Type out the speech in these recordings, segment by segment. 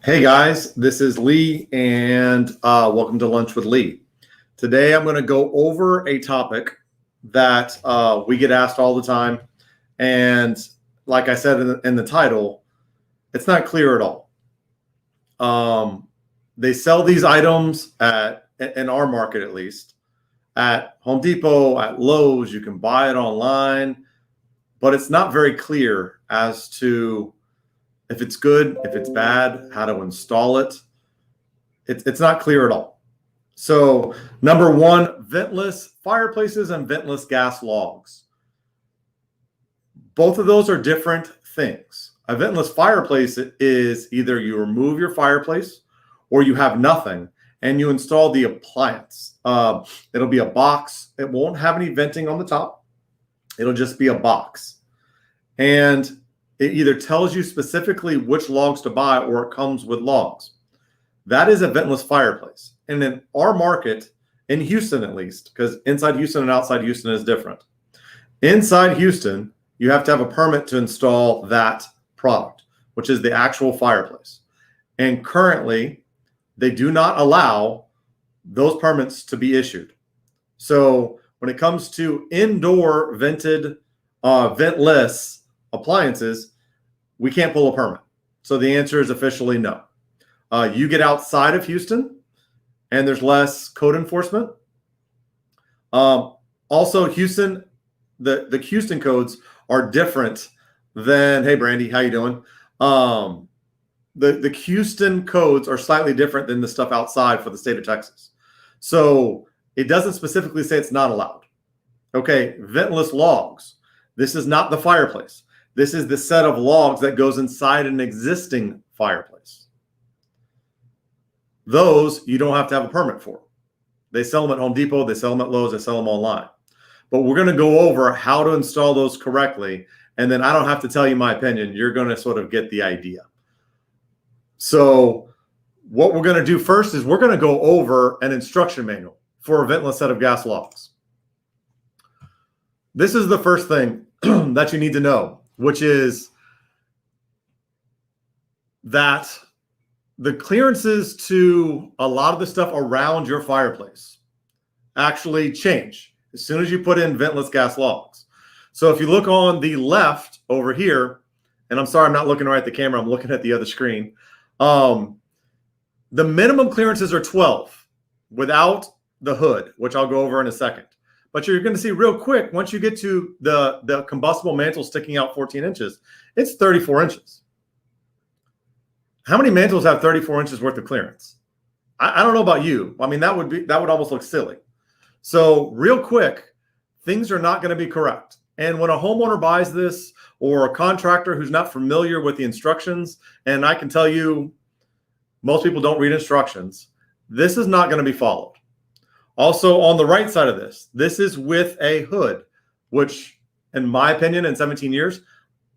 Hey guys, this is Lee, and welcome to Lunch with Lee. Today I'm going to go over a topic that we get asked all the time, and like I said in the title, it's not clear at all. They sell these items in our market, at least, at Home Depot, at Lowe's. You can buy it online, but it's not very clear as to if it's good, if it's bad, how to install it. It's not clear at all. So number one, ventless fireplaces and ventless gas logs. Both of those are different things. A ventless fireplace is either you remove your fireplace or you have nothing and you install the appliance. It'll be a box. It won't have any venting on the top. It'll just be a box. And it either tells you specifically which logs to buy or it comes with logs. That is a ventless fireplace. And in our market, in Houston at least, because inside Houston and outside Houston is different. Inside Houston, you have to have a permit to install that product, which is the actual fireplace. And currently, they do not allow those permits to be issued. So when it comes to indoor vented, ventless appliances, we can't pull a permit. So the answer is officially no. You get outside of Houston and there's less code enforcement. Also, Houston, the Houston codes are different than, hey Brandy, how you doing? The Houston codes are slightly different than the stuff outside for the state of Texas. So it doesn't specifically say it's not allowed. Okay, ventless logs. This is not the fireplace. This is the set of logs that goes inside an existing fireplace. Those you don't have to have a permit for. They sell them at Home Depot, they sell them at Lowe's, they sell them online. But we're going to go over how to install those correctly. And then I don't have to tell you my opinion. You're going to sort of get the idea. So what we're going to do first is we're going to go over an instruction manual for a ventless set of gas logs. This is the first thing that you need to know, which is that the clearances to a lot of the stuff around your fireplace actually change as soon as you put in ventless gas logs. So if you look on the left over here, and I'm sorry I'm not looking right at the camera, I'm looking at the other screen. The minimum clearances are 12 without the hood, which I'll go over in a second. But you're going to see real quick, once you get to the combustible mantle sticking out 14 inches, it's 34 inches. How many mantles have 34 inches worth of clearance? I don't know about you. I mean, that would almost look silly. So real quick, things are not going to be correct. And when a homeowner buys this or a contractor who's not familiar with the instructions, and I can tell you, most people don't read instructions, this is not going to be followed. Also, on the right side of this is with a hood, which, in my opinion, in 17 years,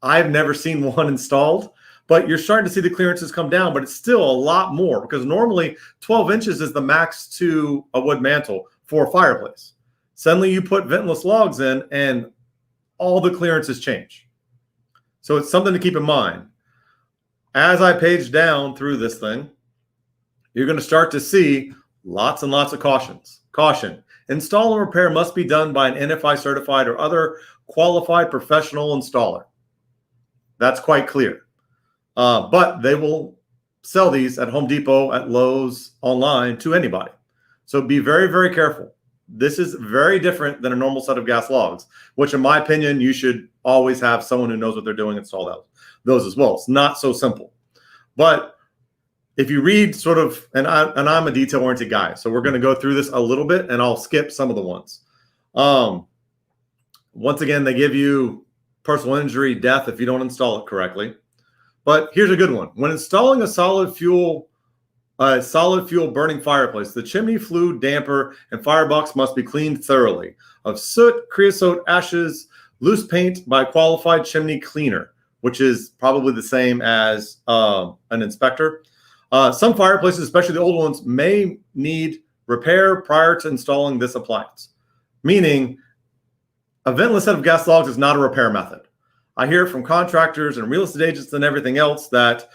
I've never seen one installed. But you're starting to see the clearances come down, but it's still a lot more because normally 12 inches is the max to a wood mantle for a fireplace. Suddenly you put ventless logs in and all the clearances change. So it's something to keep in mind. As I page down through this thing, you're going to start to see lots and lots of cautions. Caution. Install and repair must be done by an NFI certified or other qualified professional installer. That's quite clear. But they will sell these at Home Depot, at Lowe's, online to anybody. So be very, very careful. This is very different than a normal set of gas logs, which in my opinion, you should always have someone who knows what they're doing install those as well. It's not so simple. But if you read sort of, and I'm a detail-oriented guy, so we're going to go through this a little bit, and I'll skip some of the ones. Once again, they give you personal injury, death if you don't install it correctly. But here's a good one. When installing a solid fuel burning fireplace, the chimney flue, damper, and firebox must be cleaned thoroughly of soot, creosote, ashes, loose paint by a qualified chimney cleaner, which is probably the same as an inspector. Some fireplaces, especially the old ones, may need repair prior to installing this appliance, meaning a ventless set of gas logs is not a repair method. I hear from contractors and real estate agents and everything else that,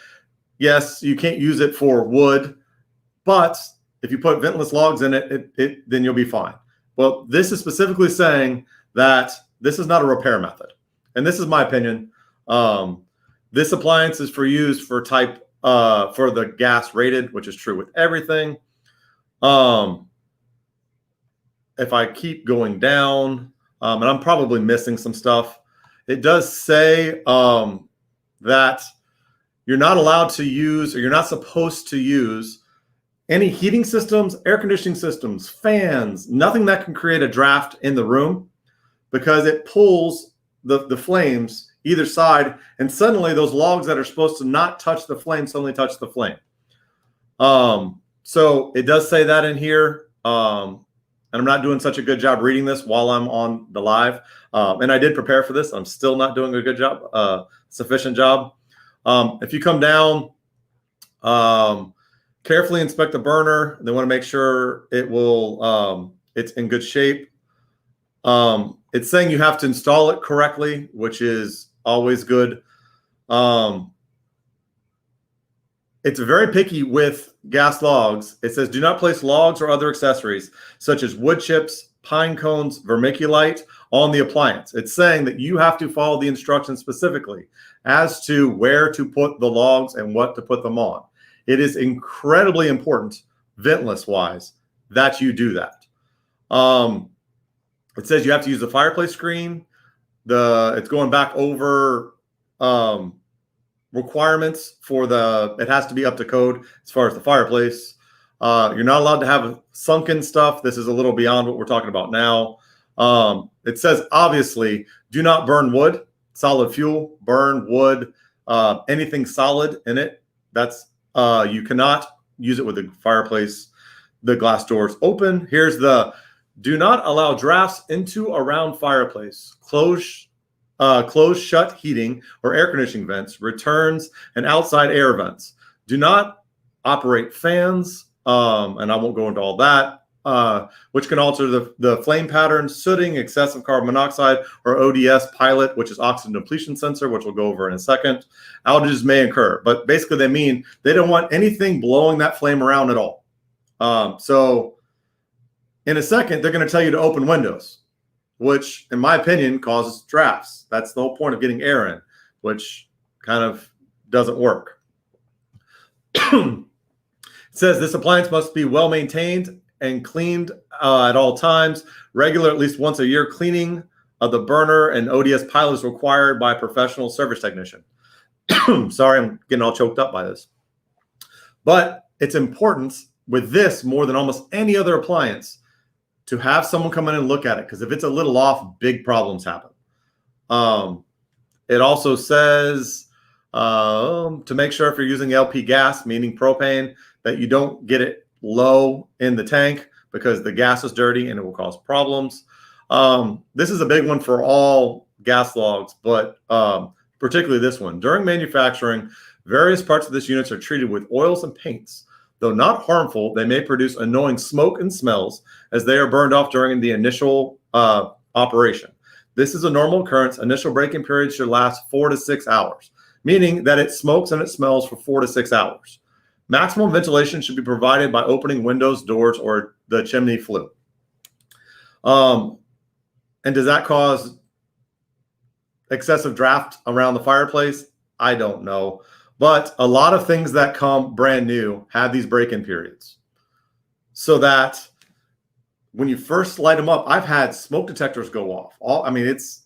yes, you can't use it for wood, but if you put ventless logs in it, then you'll be fine. Well, this is specifically saying that this is not a repair method. And this is my opinion. This appliance is for use for type for the gas rated, which is true with everything. If I keep going down, and I'm probably missing some stuff, it does say that you're not allowed to use, or you're not supposed to use, any heating systems, air conditioning systems, fans, nothing that can create a draft in the room, because it pulls the flames either side, and suddenly those logs that are supposed to not touch the flame suddenly touch the flame. So it does say that in here. And I'm not doing such a good job reading this while I'm on the live. And I did prepare for this. I'm still not doing a good job, sufficient job. If you come down, carefully inspect the burner. They want to make sure it will, it's in good shape. It's saying you have to install it correctly, which is always good. It's very picky with gas logs. It says, do not place logs or other accessories such as wood chips, pine cones, vermiculite on the appliance. It's saying that you have to follow the instructions specifically as to where to put the logs and what to put them on. It is incredibly important, ventless wise, that you do that. It says you have to use the fireplace screen. It's going back over requirements for it has to be up to code as far as the fireplace. You're not allowed to have sunken stuff. This is a little beyond what we're talking about now. It says, obviously, do not burn wood, solid fuel, burn wood, anything solid in it. That's you cannot use it with the fireplace, the glass doors open. Here's do not allow drafts into around fireplace, closed shut heating or air conditioning vents, returns, and outside air vents. Do not operate fans, and I won't go into all that, which can alter the flame pattern, sooting, excessive carbon monoxide, or ODS pilot, which is oxygen depletion sensor, which we'll go over in a second. Outages may occur, but basically they mean they don't want anything blowing that flame around at all. So in a second, they're going to tell you to open windows, which, in my opinion, causes drafts. That's the whole point of getting air in, which kind of doesn't work. It says this appliance must be well maintained and cleaned at all times. Regular, at least once a year, cleaning of the burner and ODS pilot is required by a professional service technician. Sorry, I'm getting all choked up by this. But it's important with this more than almost any other appliance to have someone come in and look at it, because if it's a little off, big problems happen. It also says to make sure if you're using LP gas, meaning propane, that you don't get it low in the tank, because the gas is dirty and it will cause problems. This is a big one for all gas logs, but particularly this one. During manufacturing, various parts of this unit are treated with oils and paints. Though not harmful, they may produce annoying smoke and smells as they are burned off during the initial operation. This is a normal occurrence. Initial break-in period should last 4 to 6 hours, meaning that it smokes and it smells for 4 to 6 hours. Maximum ventilation should be provided by opening windows, doors, or the chimney flue. And does that cause excessive draft around the fireplace? I don't know. But a lot of things that come brand new have these break-in periods, so that when you first light them up, I've had smoke detectors go off. I mean, it's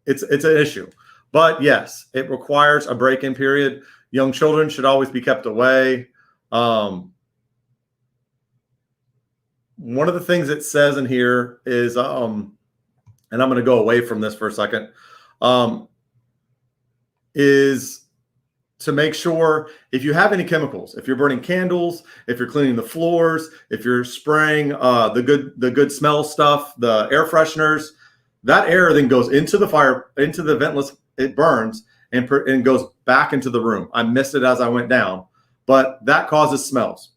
an issue. But yes, it requires a break-in period. Young children should always be kept away. One of the things it says in here is, and I'm going to go away from this for a second, is to make sure if you have any chemicals, if you're burning candles, if you're cleaning the floors, if you're spraying the good smell stuff, the air fresheners, that air then goes into the fire, into the ventless, it burns and goes back into the room. I missed it as I went down, but that causes smells.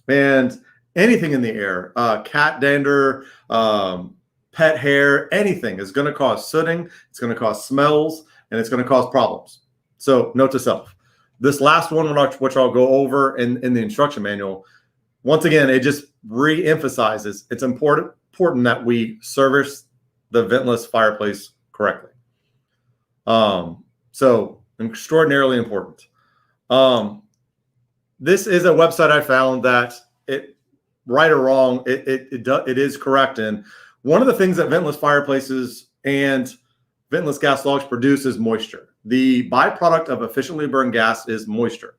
And anything in the air, cat dander, pet hair, anything is going to cause sooting, it's going to cause smells, and it's going to cause problems. So note to self. This last one, which I'll go over in the instruction manual, once again, it just re-emphasizes it's important that we service the ventless fireplace correctly. So extraordinarily important. This is a website I found that right or wrong, it is correct. And one of the things that ventless fireplaces and ventless gas logs produce is moisture. The byproduct of efficiently burned gas is moisture.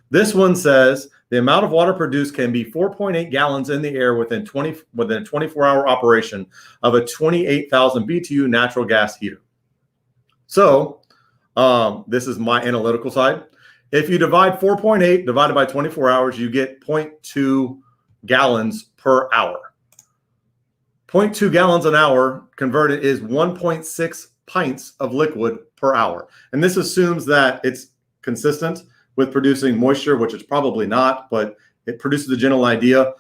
This one says the amount of water produced can be 4.8 gallons in the air within a 24-hour operation of a 28,000 BTU natural gas heater. So this is my analytical side. If you divide 4.8 divided by 24 hours, you get 0.2 gallons per hour. 0.2 gallons an hour converted is 1.6 pints of liquid per hour. And this assumes that it's consistent with producing moisture, which it's probably not, but it produces the general idea.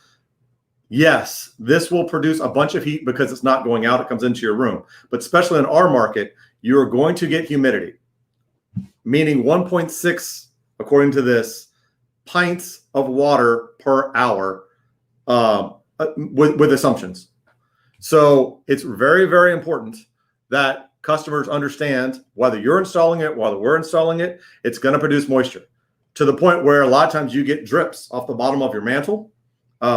Yes, this will produce a bunch of heat because it's not going out, it comes into your room. But especially in our market, you're going to get humidity, meaning 1.6, according to this, pints of water per hour with assumptions. So it's very, very important that customers understand whether you're installing it, whether we're installing it, it's going to produce moisture to the point where a lot of times you get drips off the bottom of your mantle,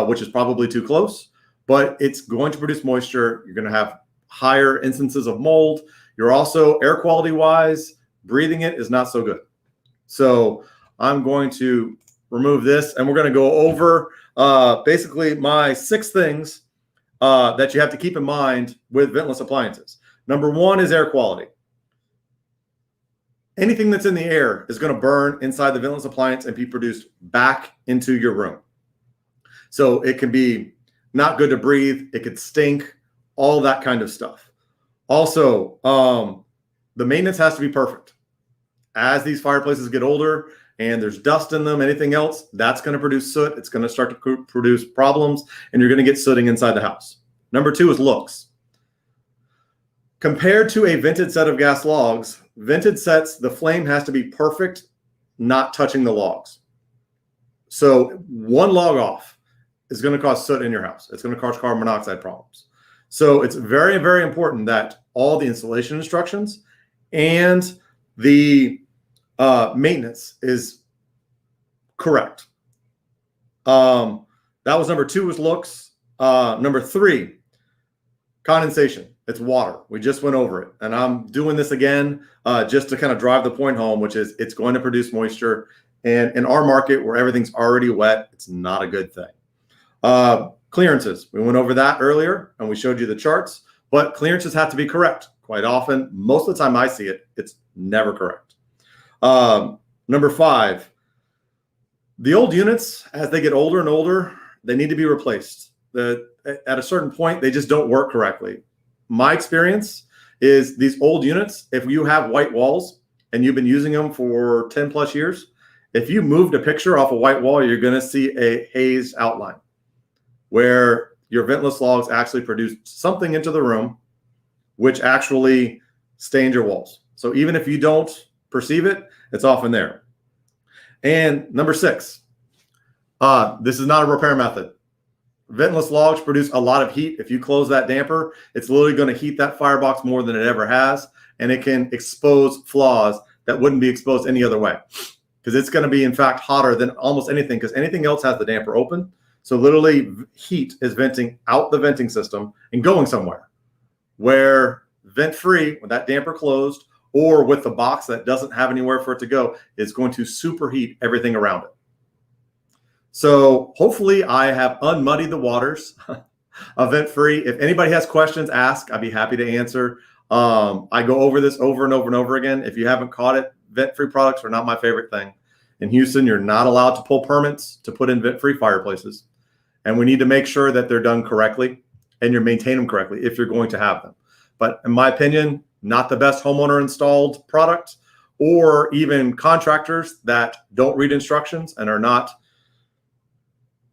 which is probably too close, but it's going to produce moisture. You're going to have higher instances of mold. You're also, air quality wise, breathing it is not so good. So I'm going to remove this, and we're going to go over basically my 6 things that you have to keep in mind with ventless appliances. Number 1 is air quality. Anything that's in the air is going to burn inside the ventless appliance and be produced back into your room. So it can be not good to breathe. It could stink, all that kind of stuff. Also, the maintenance has to be perfect. As these fireplaces get older and there's dust in them, anything else, that's going to produce soot. It's going to start to produce problems, and you're going to get sooting inside the house. Number 2 is looks. Compared to a vented set of gas logs, vented sets, the flame has to be perfect, not touching the logs. So 1 log off is going to cause soot in your house. It's going to cause carbon monoxide problems. So it's very, very important that all the installation instructions and the maintenance is correct. That was number 2 was looks. Number 3, condensation. It's water. We just went over it. And I'm doing this again just to kind of drive the point home, which is it's going to produce moisture. And in our market where everything's already wet, it's not a good thing. Clearances. We went over that earlier and we showed you the charts, but clearances have to be correct. Quite often, most of the time I see it, it's never correct. Number 5, the old units, as they get older and older, they need to be replaced. At a certain point, they just don't work correctly. My experience is these old units, if you have white walls and you've been using them for 10 plus years, if you moved a picture off a white wall, you're going to see a hazed outline where your ventless logs actually produce something into the room, which actually stains your walls. So even if you don't perceive it, it's often there. And number 6, this is not a repair method. Ventless logs produce a lot of heat. If you close that damper, it's literally going to heat that firebox more than it ever has, and it can expose flaws that wouldn't be exposed any other way, because it's going to be, in fact, hotter than almost anything, because anything else has the damper open. So literally heat is venting out the venting system and going somewhere, where vent-free, with that damper closed, or with the box that doesn't have anywhere for it to go, is going to superheat everything around it. So hopefully I have unmuddied the waters of vent-free. If anybody has questions, ask. I'd be happy to answer. I go over this over and over and over again. If you haven't caught it, vent-free products are not my favorite thing. In Houston, you're not allowed to pull permits to put in vent-free fireplaces. And we need to make sure that they're done correctly and you maintain them correctly if you're going to have them. But in my opinion, not the best homeowner installed product, or even contractors that don't read instructions and are not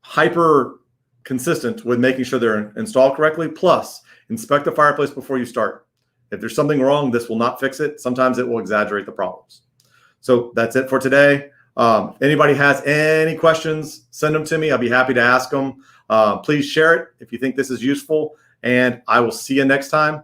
hyper consistent with making sure they're installed correctly. Plus, inspect the fireplace before you start. If there's something wrong, this will not fix it. Sometimes it will exaggerate the problems. So that's it for today. If anybody has any questions, send them to me. I'll be happy to ask them. Please share it if you think this is useful, and I will see you next time.